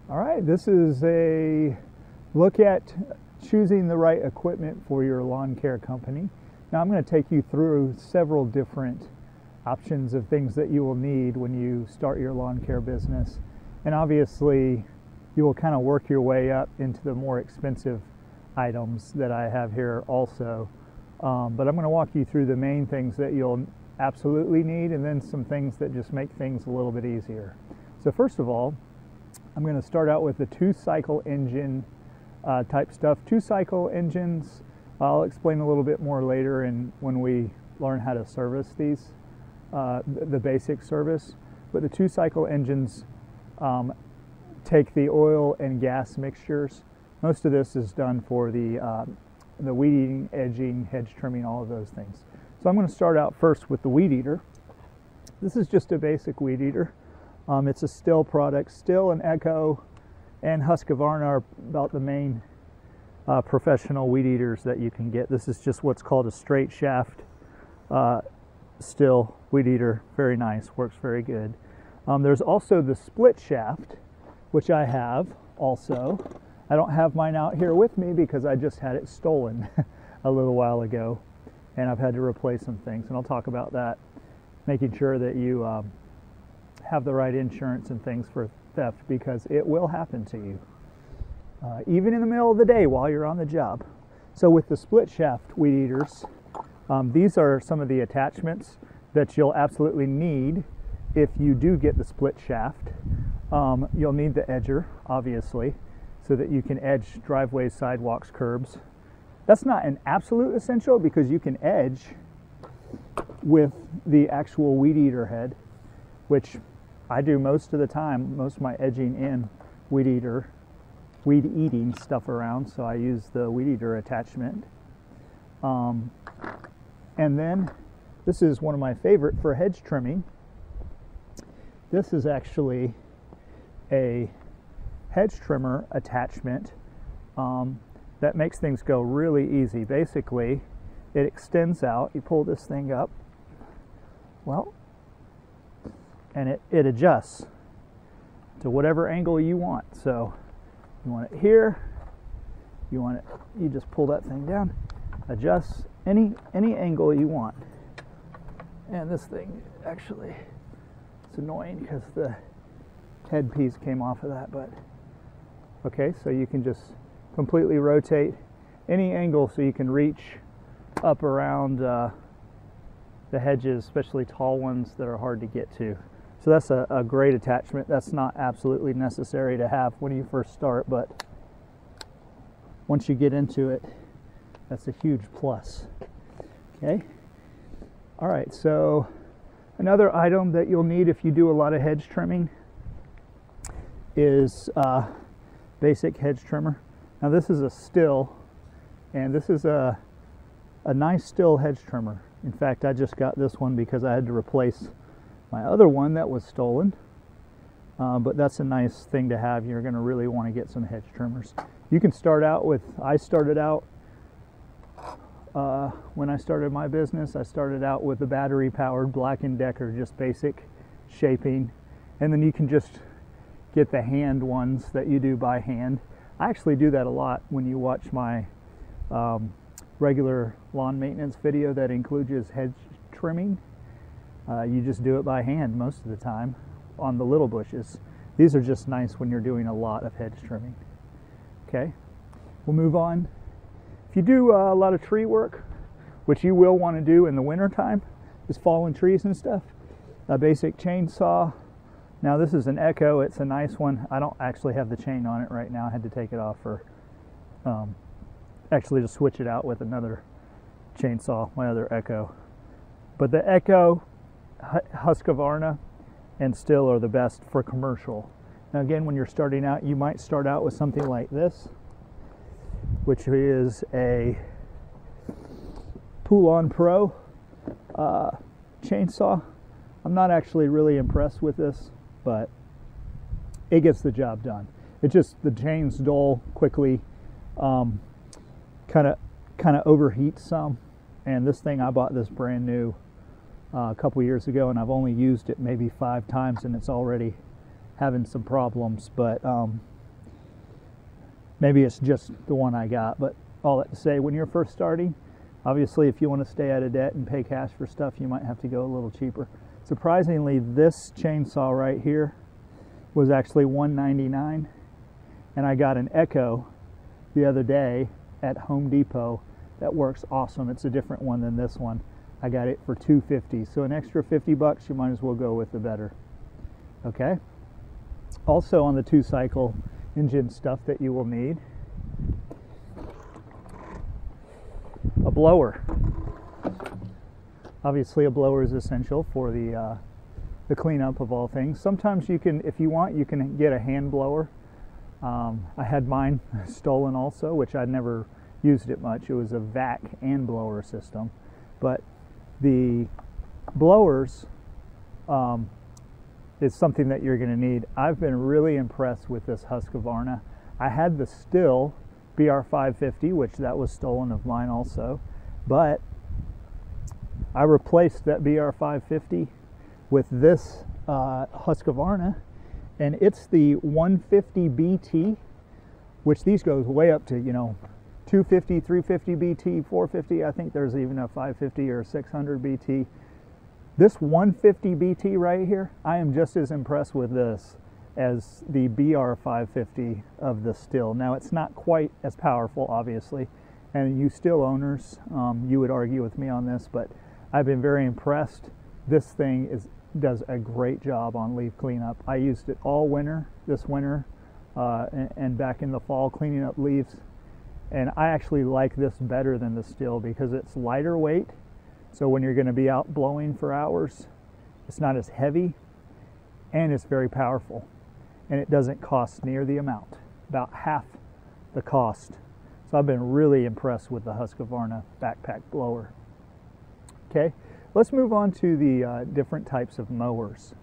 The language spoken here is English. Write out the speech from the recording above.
All right, this is a look at choosing the right equipment for your lawn care company. Now I'm going to take you through several different options of things that you will need when you start your lawn care business. And obviously you will kind of work your way up into the more expensive items that I have here also. But I'm going to walk you through the main things that you'll absolutely need, and then some things that just make things a little bit easier. So first of all, I'm going to start out with the 2-cycle engine type stuff. 2-cycle engines, I'll explain a little bit more later and when we learn how to service these, the basic service. But the 2-cycle engines take the oil and gas mixtures. Most of this is done for the weed eating, edging, hedge trimming, all of those things. So I'm going to start out first with the weed eater. This is just a basic weed eater. It's a Stihl product. Stihl and Echo and Husqvarna are about the main professional weed eaters that you can get. This is just what's called a straight shaft Stihl weed eater. Very nice, works very good. There's also the split shaft, which I have also. I don't have mine out here with me because I just had it stolen a little while ago, and I've had to replace some things, and I'll talk about that, making sure that you have the right insurance and things for theft, because it will happen to you, even in the middle of the day while you're on the job. So with the split shaft weed eaters, these are some of the attachments that you'll absolutely need if you do get the split shaft. You'll need the edger, obviously, so that you can edge driveways, sidewalks, curbs. That's not an absolute essential because you can edge with the actual weed eater head, which I do most of the time, most of my edging and weed eating stuff around, so I use the weed eater attachment. And then this is one of my favorite for hedge trimming. This is actually a hedge trimmer attachment that makes things go really easy. Basically, it extends out. You pull this thing up, well, and it adjusts to whatever angle you want. So you want it here, you just pull that thing down, adjusts any angle you want. And this thing actually, it's annoying because the headpiece came off of that, but okay, so you can just completely rotate any angle so you can reach up around the hedges, especially tall ones that are hard to get to. So that's a great attachment. That's not absolutely necessary to have when you first start, but once you get into it, that's a huge plus. Okay. All right, so another item that you'll need if you do a lot of hedge trimming is basic hedge trimmer. Now this is a Stihl, and this is a nice Stihl hedge trimmer. In fact, I just got this one because I had to replace my other one that was stolen, but that's a nice thing to have. You're going to really want to get some hedge trimmers. You can start out with, I started out, when I started my business, I started out with the battery powered Black & Decker, just basic shaping, and then you can just get the hand ones that you do by hand. I actually do that a lot when you watch my regular lawn maintenance video that includes hedge trimming. You just do it by hand most of the time on the little bushes. These are just nice when you're doing a lot of hedge trimming. Okay, we'll move on. If you do a lot of tree work, which you will want to do in the winter time, just fallen trees and stuff, a basic chainsaw. Now this is an Echo, it's a nice one. I don't actually have the chain on it right now. I had to take it off for, actually to switch it out with another chainsaw, my other Echo. But the Echo, Husqvarna, and Stihl are the best for commercial. Now again, when you're starting out, you might start out with something like this, which is a Poulan Pro chainsaw. I'm not actually really impressed with this, but it gets the job done. It just, the chain's dull quickly, kind of overheats some. And this thing, I bought this brand new a couple years ago, and I've only used it maybe 5 times, and it's already having some problems. But Maybe it's just the one I got, but all that to say, when you're first starting, obviously if you want to stay out of debt and pay cash for stuff, you might have to go a little cheaper. Surprisingly, this chainsaw right here was actually $199, and I got an Echo the other day at Home Depot that works awesome. It's a different one than this one. I got it for $250, so an extra 50 bucks, you might as well go with the better. Okay. Also on the 2-cycle engine stuff that you will need: a blower. Obviously a blower is essential for the cleanup of all things. Sometimes you can, if you want, you can get a hand blower. I had mine stolen also, which I never used it much. It was a vac and blower system. But the blowers is something that you're going to need. I've been really impressed with this Husqvarna. I had the Stihl BR550, which that was stolen of mine also, but I replaced that BR550 with this Husqvarna, and it's the 150 BT, which these goes way up to, you know, 250, 350 BT, 450. I think there's even a 550 or a 600 BT. This 150 BT right here, I am just as impressed with this as the BR550 of the Stihl. Now, it's not quite as powerful, obviously, and you Stihl owners, you would argue with me on this, but I've been very impressed. This thing does a great job on leaf cleanup. I used it all winter, this winter, and back in the fall, cleaning up leaves. And I actually like this better than the Stihl because it's lighter weight. So when you're going to be out blowing for hours, it's not as heavy, and it's very powerful. And it doesn't cost near the amount, about half the cost. So I've been really impressed with the Husqvarna backpack blower. Okay, let's move on to the different types of mowers.